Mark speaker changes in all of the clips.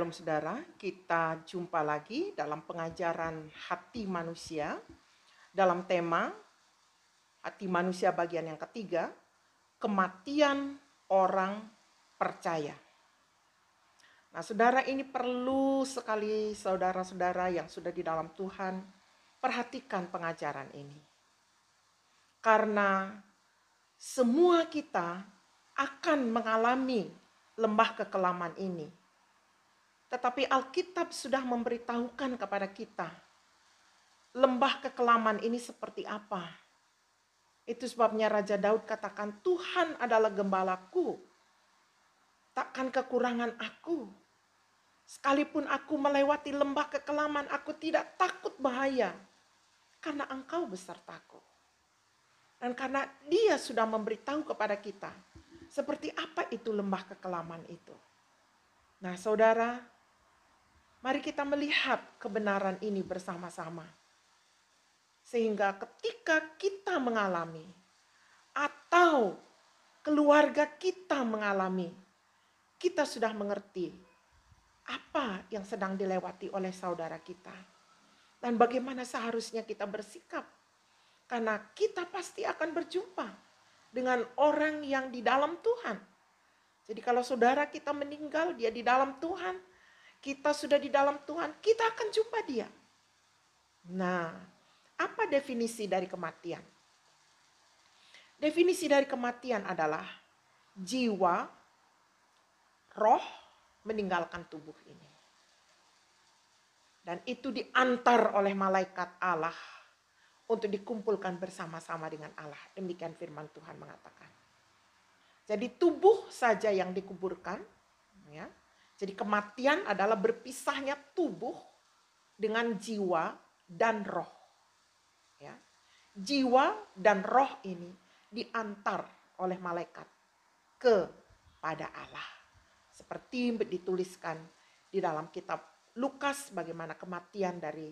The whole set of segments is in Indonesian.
Speaker 1: Shalom saudara, kita jumpa lagi dalam pengajaran hati manusia dalam tema hati manusia bagian yang ketiga, kematian orang percaya. Nah saudara, ini perlu sekali saudara-saudara yang sudah di dalam Tuhan perhatikan pengajaran ini. Karena semua kita akan mengalami lembah kekelaman ini. Tetapi Alkitab sudah memberitahukan kepada kita, lembah kekelaman ini seperti apa. Itu sebabnya Raja Daud katakan, Tuhan adalah gembalaku, takkan kekurangan aku. Sekalipun aku melewati lembah kekelaman, aku tidak takut bahaya, karena Engkau besertaku. Dan karena Dia sudah memberitahu kepada kita, seperti apa itu lembah kekelaman itu. Nah saudara, mari kita melihat kebenaran ini bersama-sama. Sehingga ketika kita mengalami atau keluarga kita mengalami, kita sudah mengerti apa yang sedang dilewati oleh saudara kita. Dan bagaimana seharusnya kita bersikap. Karena kita pasti akan berjumpa dengan orang yang di dalam Tuhan. Jadi kalau saudara kita meninggal, dia di dalam Tuhan, kita sudah di dalam Tuhan, kita akan jumpa dia. Nah, apa definisi dari kematian? Definisi dari kematian adalah jiwa, roh meninggalkan tubuh ini. Dan itu diantar oleh malaikat Allah untuk dikumpulkan bersama-sama dengan Allah. Demikian firman Tuhan mengatakan. Jadi tubuh saja yang dikuburkan. Ya. Jadi kematian adalah berpisahnya tubuh dengan jiwa dan roh. Ya. Jiwa dan roh ini diantar oleh malaikat kepada Allah. Seperti dituliskan di dalam kitab Lukas bagaimana kematian dari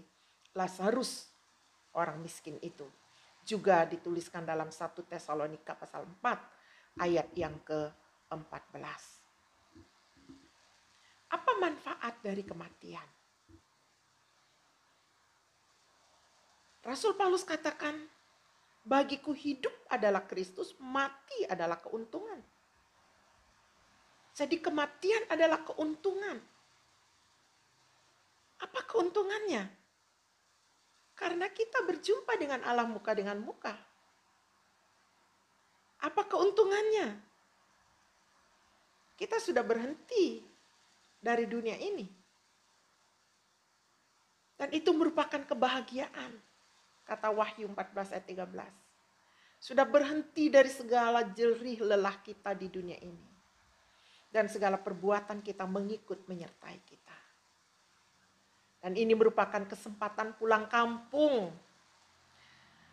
Speaker 1: Lazarus, orang miskin itu. Juga dituliskan dalam 1 Tesalonika pasal 4 ayat yang ke-14. Apa manfaat dari kematian? Rasul Paulus katakan, bagiku hidup adalah Kristus, mati adalah keuntungan. Jadi kematian adalah keuntungan. Apa keuntungannya? Karena kita berjumpa dengan Allah muka dengan muka. Apa keuntungannya? Kita sudah berhenti dari dunia ini. Dan itu merupakan kebahagiaan. Kata Wahyu 14 ayat 13. Sudah berhenti dari segala jerih lelah kita di dunia ini. Dan segala perbuatan kita mengikut menyertai kita. Dan ini merupakan kesempatan pulang kampung.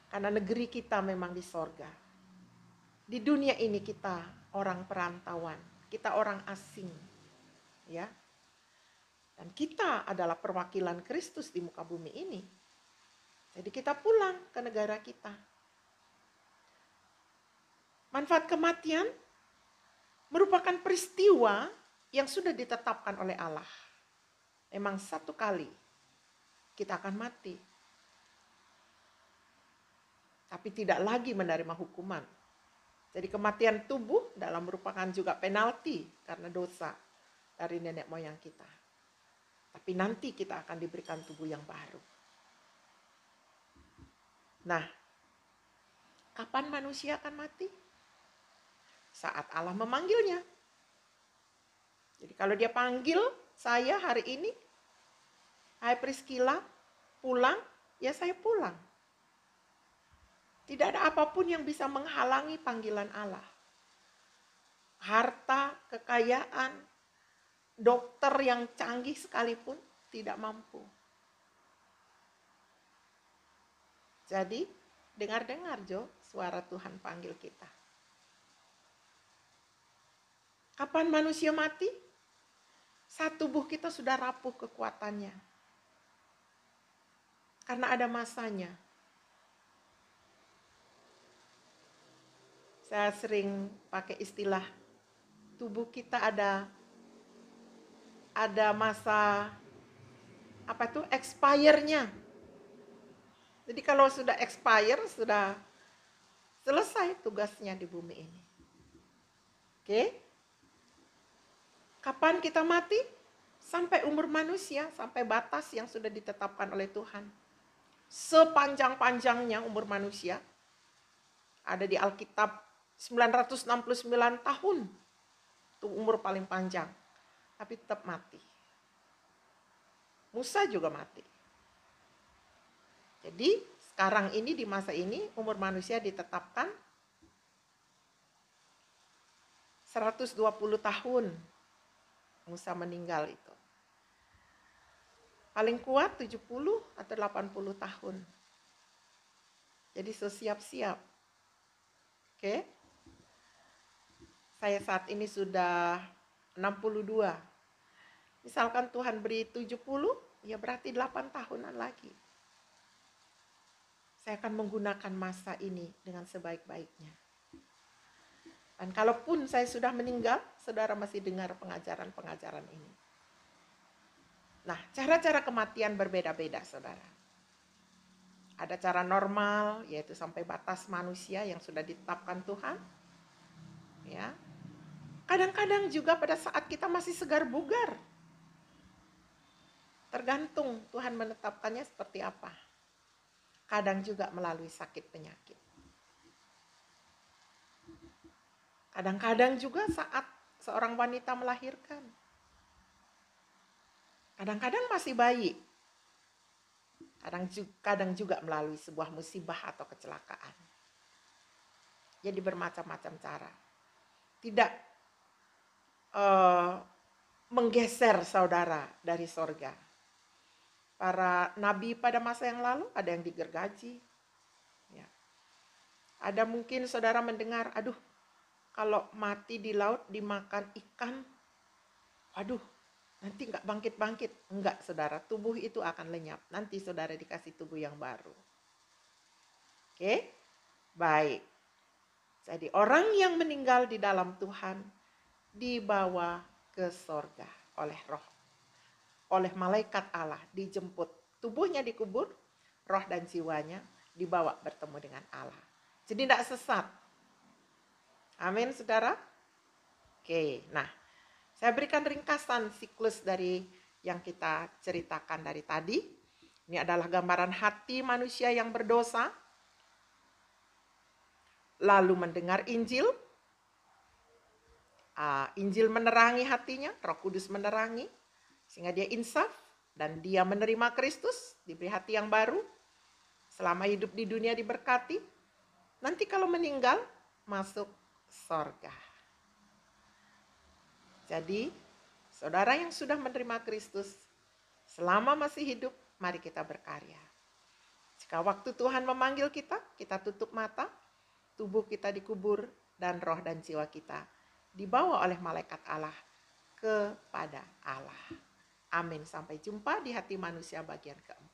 Speaker 1: Karena negeri kita memang di sorga. Di dunia ini kita orang perantauan. Kita orang asing. Ya. Dan kita adalah perwakilan Kristus di muka bumi ini. Jadi kita pulang ke negara kita. Manfaat kematian merupakan peristiwa yang sudah ditetapkan oleh Allah. Memang satu kali kita akan mati. Tapi tidak lagi menerima hukuman. Jadi kematian tubuh dalam merupakan juga penalti karena dosa dari nenek moyang kita. Tapi nanti kita akan diberikan tubuh yang baru. Nah, kapan manusia akan mati? Saat Allah memanggilnya. Jadi kalau dia panggil saya hari ini, hai Priscilla, pulang, ya saya pulang. Tidak ada apapun yang bisa menghalangi panggilan Allah. Harta, kekayaan, dokter yang canggih sekalipun tidak mampu. Jadi, dengar-dengar Jo, suara Tuhan panggil kita. Kapan manusia mati? Saat tubuh kita sudah rapuh kekuatannya. Karena ada masanya. Saya sering pakai istilah tubuh kita ada ada masa expire-nya. Jadi kalau sudah expire, sudah selesai tugasnya di bumi ini. Oke? Kapan kita mati? Sampai umur manusia, sampai batas yang sudah ditetapkan oleh Tuhan. Sepanjang-panjangnya umur manusia, ada di Alkitab 969 tahun. Itu umur paling panjang. Tapi tetap mati. Musa juga mati. Jadi sekarang ini di masa ini umur manusia ditetapkan 120 tahun. Musa meninggal itu. Paling kuat 70 atau 80 tahun. Jadi siap-siap. Oke. Saya saat ini sudah 62. Misalkan Tuhan beri 70, ya berarti 8 tahunan lagi. Saya akan menggunakan masa ini dengan sebaik-baiknya. Dan kalaupun saya sudah meninggal, saudara masih dengar pengajaran-pengajaran ini. Nah, cara-cara kematian berbeda-beda, saudara. Ada cara normal, yaitu sampai batas manusia yang sudah ditetapkan Tuhan. Ya. Kadang-kadang juga pada saat kita masih segar bugar. Tergantung Tuhan menetapkannya seperti apa. Kadang juga melalui sakit penyakit. Kadang-kadang juga saat seorang wanita melahirkan. Kadang-kadang masih bayi. Kadang juga melalui sebuah musibah atau kecelakaan. Jadi bermacam-macam cara. Tidak menggeser saudara dari sorga. Para nabi pada masa yang lalu ada yang digergaji. Ya. Ada mungkin saudara mendengar, aduh kalau mati di laut dimakan ikan, waduh nanti nggak bangkit-bangkit. Enggak saudara, tubuh itu akan lenyap. Nanti saudara dikasih tubuh yang baru. Oke, baik. Jadi orang yang meninggal di dalam Tuhan dibawa ke sorga oleh roh. Oleh malaikat Allah dijemput. Tubuhnya dikubur, roh dan jiwanya dibawa bertemu dengan Allah. Jadi tidak sesat. Amin saudara. Oke, nah saya berikan ringkasan siklus dari yang kita ceritakan dari tadi. Ini adalah gambaran hati manusia yang berdosa. Lalu mendengar Injil. Injil menerangi hatinya, Roh Kudus menerangi. Sehingga dia insaf dan dia menerima Kristus, diberi hati yang baru. Selama hidup di dunia diberkati. Nanti kalau meninggal, masuk sorga. Jadi, saudara yang sudah menerima Kristus, selama masih hidup, mari kita berkarya. Jika waktu Tuhan memanggil kita, kita tutup mata, tubuh kita dikubur, dan roh dan jiwa kita dibawa oleh malaikat Allah kepada Allah. Amin. Sampai jumpa di Hati Manusia bagian keempat.